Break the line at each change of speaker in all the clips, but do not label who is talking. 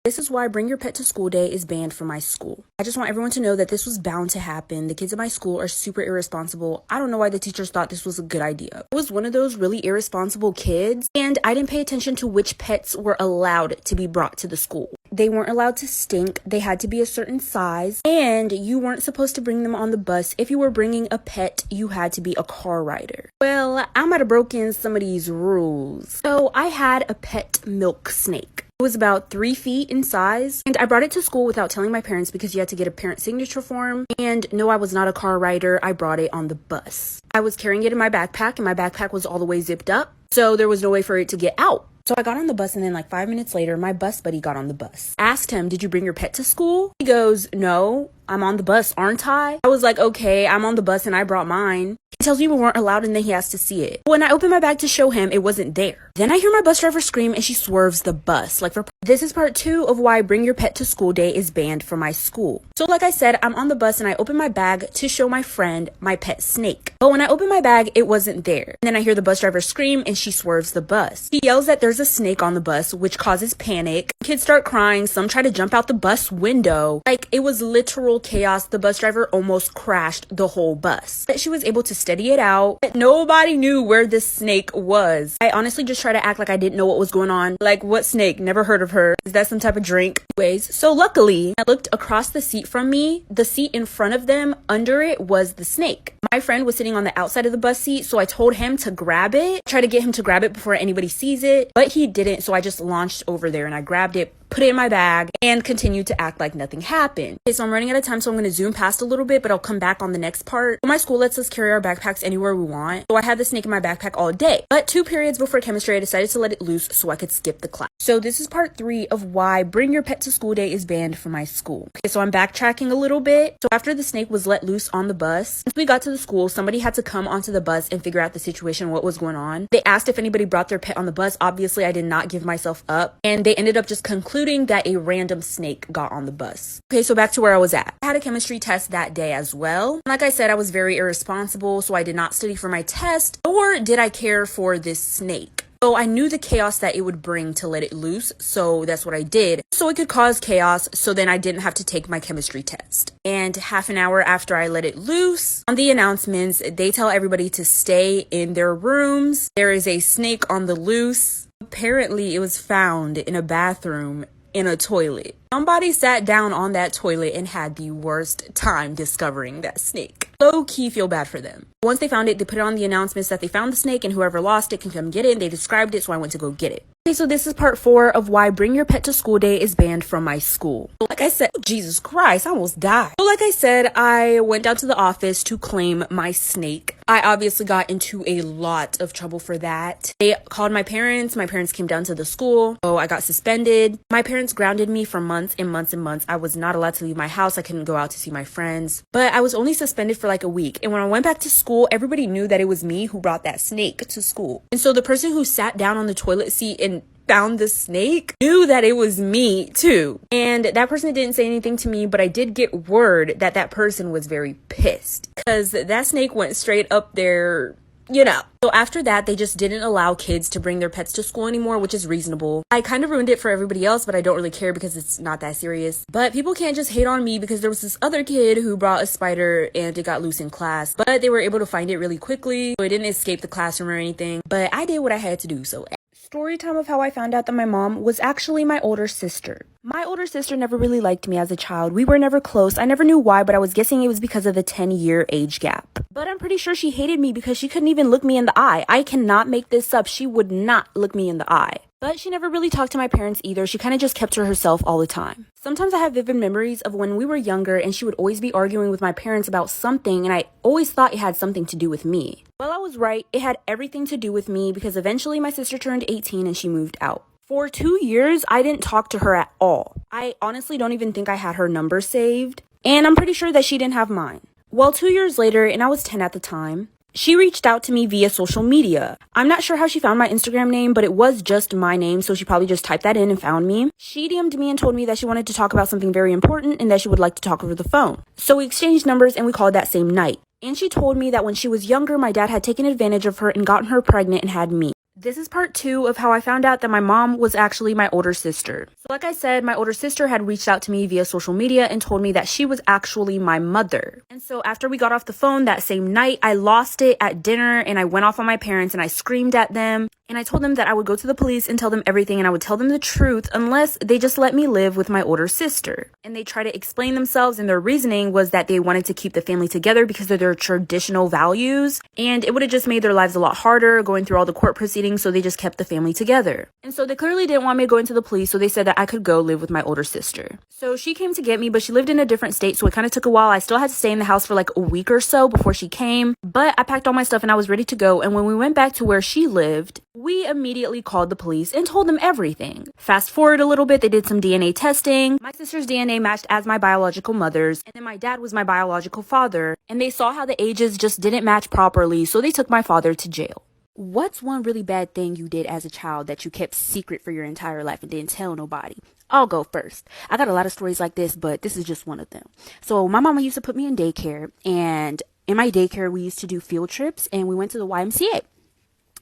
This is why Bring Your Pet to School Day is banned from my school. I just want everyone to know that this was bound to happen. The kids at my school are super irresponsible. I don't know why the teachers thought this was a good idea. I was one of those really irresponsible kids, and I didn't pay attention to which pets were allowed to be brought to the school. They weren't allowed to stink, they had to be a certain size, and you weren't supposed to bring them on the bus. If you were bringing a pet, you had to be a car rider. Well, I might have broken some of these rules. So I had a pet milk snake. It was about 3 feet in size, and I brought it to school without telling my parents because you had to get a parent signature form. And no, I was not a car rider. I brought it on the bus. I was carrying it in my backpack, and my backpack was all the way zipped up, so there was no way for it to get out. So I got on the bus, and then like 5 minutes later, my bus buddy got on the bus. Asked him, "Did you bring your pet to school?" He goes, "No, I'm on the bus, aren't I?" I was like, "Okay, I'm on the bus and I brought mine." He tells me we weren't allowed, and then he has to see it. When I open my bag to show him, it wasn't there. Then I hear my bus driver scream, and she swerves the bus. This is part 2 of why Bring Your Pet to School Day is banned from my school. So like I said, I'm on the bus and I open my bag to show my friend my pet snake. But when I open my bag, it wasn't there. And then I hear the bus driver scream, and she swerves the bus. He yells that there's a snake on the bus, which causes panic. Kids start crying. Some try to jump out the bus window. Like, it was literal chaos. The bus driver almost crashed the whole bus. But she was able to steady it out. But nobody knew where this snake was. I honestly just try to act like I didn't know what was going on. Like, what snake? Never heard of her. Is that some type of drink? Anyways, so luckily, I looked across the seat from me. The seat in front of them, under it was the snake. My friend was sitting on the outside of the bus seat, so I told him to grab it. Try to get him to grab it before anybody sees it, but he didn't, so I just launched over there and I grabbed it, put it in my bag, and continued to act like nothing happened. Okay, so I'm running out of time, so I'm going to zoom past a little bit, but I'll come back on the next part. My school lets us carry our backpacks anywhere we want, so I had the snake in my backpack all day. But 2 periods before chemistry, I decided to let it loose so I could skip the class. So this is part 3 of why Bring Your Pet to School Day is banned from my school. Okay, so I'm backtracking a little bit. So after the snake was let loose on the bus, once we got to the school, somebody had to come onto the bus and figure out the situation, what was going on. They asked if anybody brought their pet on the bus. Obviously, I did not give myself up, and they ended up just concluding that a random snake got on the bus. Okay, so back to where I was at. I had a chemistry test that day as well. Like I said, I was very irresponsible, so I did not study for my test, nor did I care for this snake. So I knew the chaos that it would bring to let it loose, so that's what I did. So it could cause chaos, so then I didn't have to take my chemistry test. And half an hour after I let it loose, on the announcements, they tell everybody to stay in their rooms. There is a snake on the loose. Apparently, it was found in a bathroom in a toilet. Somebody sat down on that toilet and had the worst time discovering that snake. Low-key feel bad for them. Once they found it, they put it on the announcements that they found the snake and whoever lost it can come get it. And they described it, so I went to go get it. Okay, so this is part 4 of why Bring Your Pet to School Day is banned from my school. So like I said, Jesus Christ, I almost died. So like I said, I went down to the office to claim my snake. I obviously got into a lot of trouble for that. They called my parents. My parents came down to the school. So I got suspended. My parents grounded me for months and months and months. I was not allowed to leave my house. I couldn't go out to see my friends. But I was only suspended for like a week. And when I went back to school, everybody knew that it was me who brought that snake to school. And so the person who sat down on the toilet seat and found the snake knew that it was me too. And that person didn't say anything to me, but I did get word that that person was very pissed because that snake went straight up there, you know. So after that, they just didn't allow kids to bring their pets to school anymore, which is reasonable. I kind of ruined it for everybody else, but I don't really care because it's not that serious. But people can't just hate on me because there was this other kid who brought a spider and it got loose in class, but they were able to find it really quickly, so it didn't escape the classroom or anything. But I did what I had to do, so story time of how I found out that my mom was actually my older sister. My older sister never really liked me as a child. We were never close. I never knew why, but I was guessing it was because of the 10-year age gap. But I'm pretty sure she hated me because she couldn't even look me in the eye. I cannot make this up. She would not look me in the eye. But she never really talked to my parents either. She kind of just kept to herself all the time. Sometimes I have vivid memories of when we were younger and she would always be arguing with my parents about something, and I always thought it had something to do with me. Well, I was right. It had everything to do with me because eventually my sister turned 18 and she moved out. For 2 years, I didn't talk to her at all. I honestly don't even think I had her number saved, and I'm pretty sure that she didn't have mine. Well, 2 years later, and I was 10 at the time, she reached out to me via social media. I'm not sure how she found my Instagram name, but it was just my name, so she probably just typed that in and found me. She DM'd me and told me that she wanted to talk about something very important and that she would like to talk over the phone. So we exchanged numbers and we called that same night. And she told me that when she was younger, my dad had taken advantage of her and gotten her pregnant and had me. This is part 2 of how I found out that my mom was actually my older sister. So like I said, my older sister had reached out to me via social media and told me that she was actually my mother. And so after we got off the phone that same night, I lost it at dinner and I went off on my parents and I screamed at them. And I told them that I would go to the police and tell them everything and I would tell them the truth unless they just let me live with my older sister. And they tried to explain themselves, and their reasoning was that they wanted to keep the family together because of their traditional values. And it would have just made their lives a lot harder going through all the court proceedings, so they just kept the family together. And so they clearly didn't want me to go into the police, so they said that I could go live with my older sister. So she came to get me, but she lived in a different state, so it kind of took a while. I still had to stay in the house for like a week or so before she came, but I packed all my stuff and I was ready to go. And when we went back to where she lived, we immediately called the police and told them everything. Fast forward a little bit, they did some DNA testing. My sister's DNA matched as my biological mother's, and then my dad was my biological father, and they saw how the ages just didn't match properly, so they took my father to jail. What's one really bad thing you did as a child that you kept secret for your entire life and didn't tell nobody? I'll go first. I got a lot of stories like this, but this is just one of them. So my mama used to put me in daycare, and in my daycare we used to do field trips, and we went to the YMCA.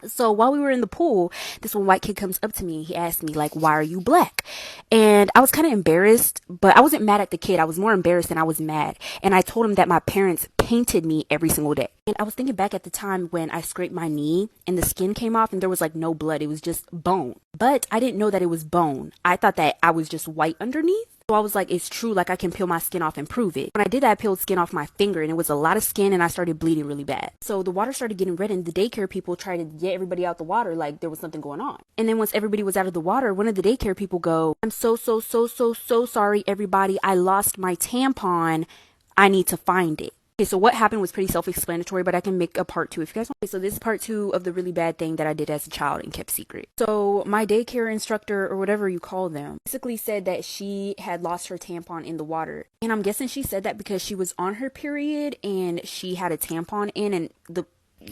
So while we were in the pool, this one white kid comes up to me. He asked me, like, why are you black? And I was kind of embarrassed, but I wasn't mad at the kid. I was more embarrassed than I was mad. And I told him that my parents painted me every single day. And I was thinking back at the time when I scraped my knee and the skin came off and there was like no blood. It was just bone. But I didn't know that it was bone. I thought that I was just white underneath. So I was like, it's true, like I can peel my skin off and prove it. When I did that, I peeled skin off my finger and it was a lot of skin and I started bleeding really bad. So the water started getting red and the daycare people tried to get everybody out the water like there was something going on. And then once everybody was out of the water, one of the daycare people go, I'm so sorry, everybody. I lost my tampon. I need to find it. Okay, so what happened was pretty self-explanatory, but I can make a part 2 if you guys want. Okay, so this is part 2 of the really bad thing that I did as a child and kept secret. So my daycare instructor, or whatever you call them, basically said that she had lost her tampon in the water. And I'm guessing she said that because she was on her period and she had a tampon in and the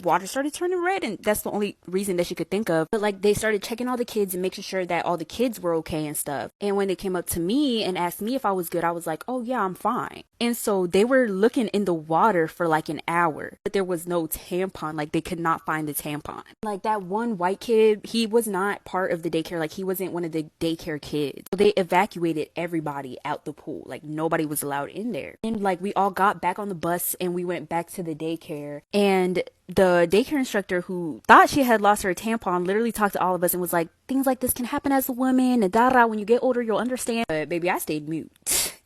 water started turning red, and that's the only reason that she could think of. But like they started checking all the kids and making sure that all the kids were okay and stuff. And when they came up to me and asked me if I was good, I was like, oh yeah, I'm fine. And so they were looking in the water for like an hour, but there was no tampon. Like they could not find the tampon. Like that one white kid, he was not part of the daycare. Like he wasn't one of the daycare kids. So they evacuated everybody out the pool. Like nobody was allowed in there. And like we all got back on the bus and we went back to the daycare, and the daycare instructor who thought she had lost her tampon literally talked to all of us and was like, things like this can happen as a woman, and when you get older you'll understand. But baby, I stayed mute.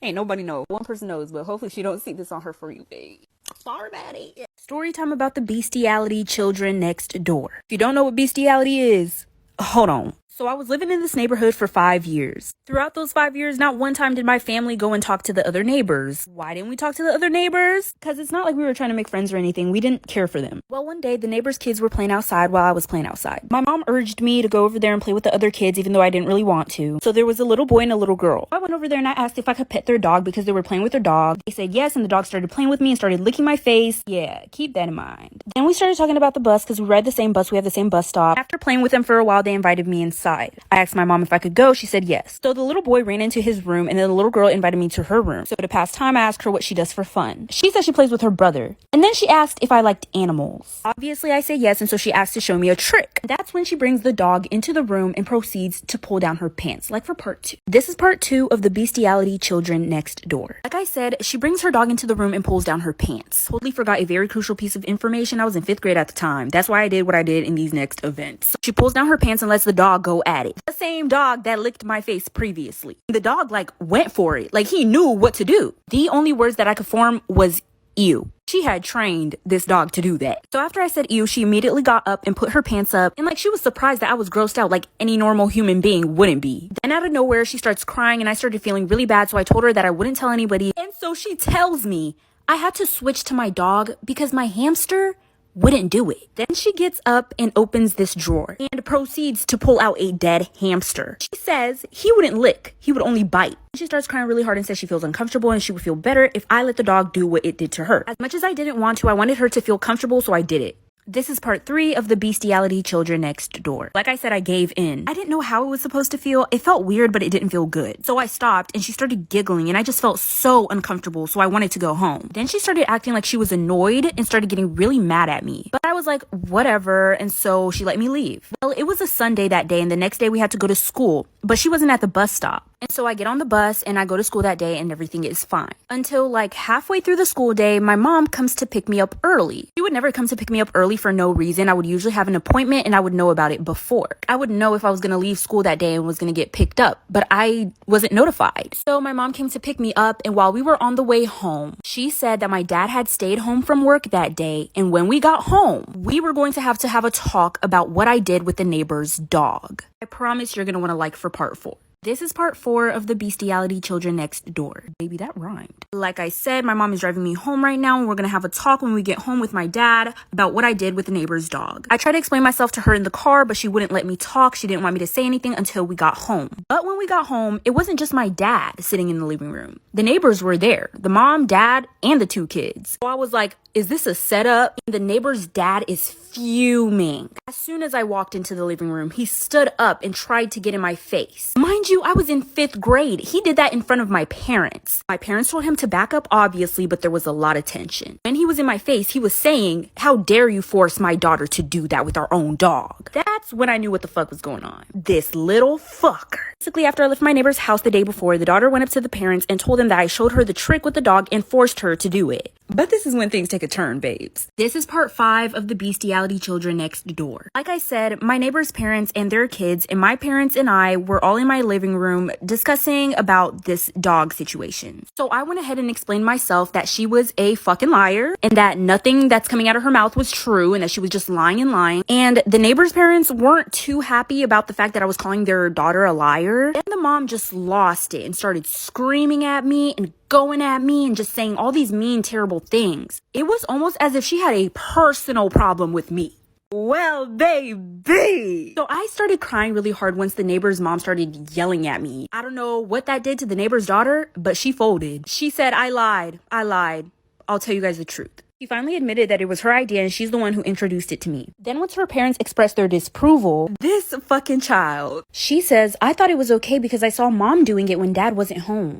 Ain't nobody know. One person knows, but hopefully she don't see this on her For You page. Sorry about it. Story time about the bestiality children next door. If you don't know what bestiality is, hold on. So I was living in this neighborhood for 5 years. Throughout those 5 years, not one time did my family go and talk to the other neighbors. Why didn't we talk to the other neighbors? Because it's not like we were trying to make friends or anything. We didn't care for them. Well, one day, the neighbors' kids were playing outside while I was playing outside. My mom urged me to go over there and play with the other kids, even though I didn't really want to. So there was a little boy and a little girl. I went over there and I asked if I could pet their dog because they were playing with their dog. They said yes, and the dog started playing with me and started licking my face. Yeah, keep that in mind. Then we started talking about the bus because we ride the same bus. We have the same bus stop. After playing with them for a while, they invited me inside. I asked my mom if I could go. She said yes. So the little boy ran into his room and then the little girl invited me to her room. So to pass time, I asked her what she does for fun. She said she plays with her brother. And then she asked if I liked animals. Obviously I say yes, and so she asked to show me a trick. And that's when she brings the dog into the room and proceeds to pull down her pants, like for part 2. This is part 2 of the bestiality children next door. Like I said, she brings her dog into the room and pulls down her pants. Totally forgot a very crucial piece of information. I was in 5th grade at the time. That's why I did what I did in these next events. So she pulls down her pants and lets the dog go at it. The same dog that licked my face previously. The dog like went for it. Like he knew what to do. The only words that I could form was ew. She had trained this dog to do that. So after I said ew, she immediately got up and put her pants up, and like she was surprised that I was grossed out like any normal human being wouldn't be. Then out of nowhere she starts crying and I started feeling really bad, so I told her that I wouldn't tell anybody. And so she tells me I had to switch to my dog because my hamster wouldn't do it. Then she gets up and opens this drawer and proceeds to pull out a dead hamster. She says he wouldn't lick, he would only bite. She starts crying really hard and says she feels uncomfortable and she would feel better if I let the dog do what it did to her. As much as I didn't want to, I wanted her to feel comfortable, so I did it. This is part 3 of the bestiality children next door. Like I said, I gave in. I didn't know how it was supposed to feel. It felt weird, but it didn't feel good. So I stopped and she started giggling and I just felt so uncomfortable, so I wanted to go home. Then she started acting like she was annoyed and started getting really mad at me. But I was like, whatever, and so she let me leave. Well, it was a Sunday that day, and the next day we had to go to school, but she wasn't at the bus stop. And so I get on the bus and I go to school that day and everything is fine. Until like halfway through the school day, my mom comes to pick me up early. She would never come to pick me up early for no reason. I would usually have an appointment and I would know about it before. I would know if I was going to leave school that day and was going to get picked up, but I wasn't notified. So my mom came to pick me up, and while we were on the way home, she said that my dad had stayed home from work that day, and when we got home, we were going to have a talk about what I did with the neighbor's dog. I promise you're going to want to like for part 4. This is part 4 of the bestiality children next door. Baby, that rhymed. Like I said, my mom is driving me home right now, and we're gonna have a talk when we get home with my dad about what I did with the neighbor's dog. I tried to explain myself to her in the car, but she wouldn't let me talk. She didn't want me to say anything until we got home. But when we got home, it wasn't just my dad sitting in the living room. The neighbors were there. The mom, dad, and the 2 kids. So I was like, is this a setup? The neighbor's dad is fuming. As soon as I walked into the living room, he stood up and tried to get in my face. Mind you, I was in 5th grade. He did that in front of my parents. My parents told him to back up, obviously, but there was a lot of tension. When he was in my face, he was saying, "How dare you force my daughter to do that with our own dog?" That's when I knew what the fuck was going on. This little fucker. Basically, after I left my neighbor's house the day before, the daughter went up to the parents and told them that I showed her the trick with the dog and forced her to do it. But this is when things take a turn, babes. This is part 5 of the bestiality children next door. Like I said, my neighbor's parents and their kids and my parents and I were all in my living room discussing about this dog situation. So I went ahead and explained myself that she was a fucking liar and that nothing that's coming out of her mouth was true and that she was just lying and lying. And the neighbor's parents weren't too happy about the fact that I was calling their daughter a liar. And the mom just lost it and started screaming at me and going at me and just saying all these mean, terrible things. It was almost as if she had a personal problem with me. Well, baby. So I started crying really hard once the neighbor's mom started yelling at me. I don't know what that did to the neighbor's daughter, but she folded. She said, I lied. I'll tell you guys the truth. She finally admitted that it was her idea and she's the one who introduced it to me. Then once her parents expressed their disapproval, this fucking child, she says, I thought it was okay because I saw mom doing it when dad wasn't home.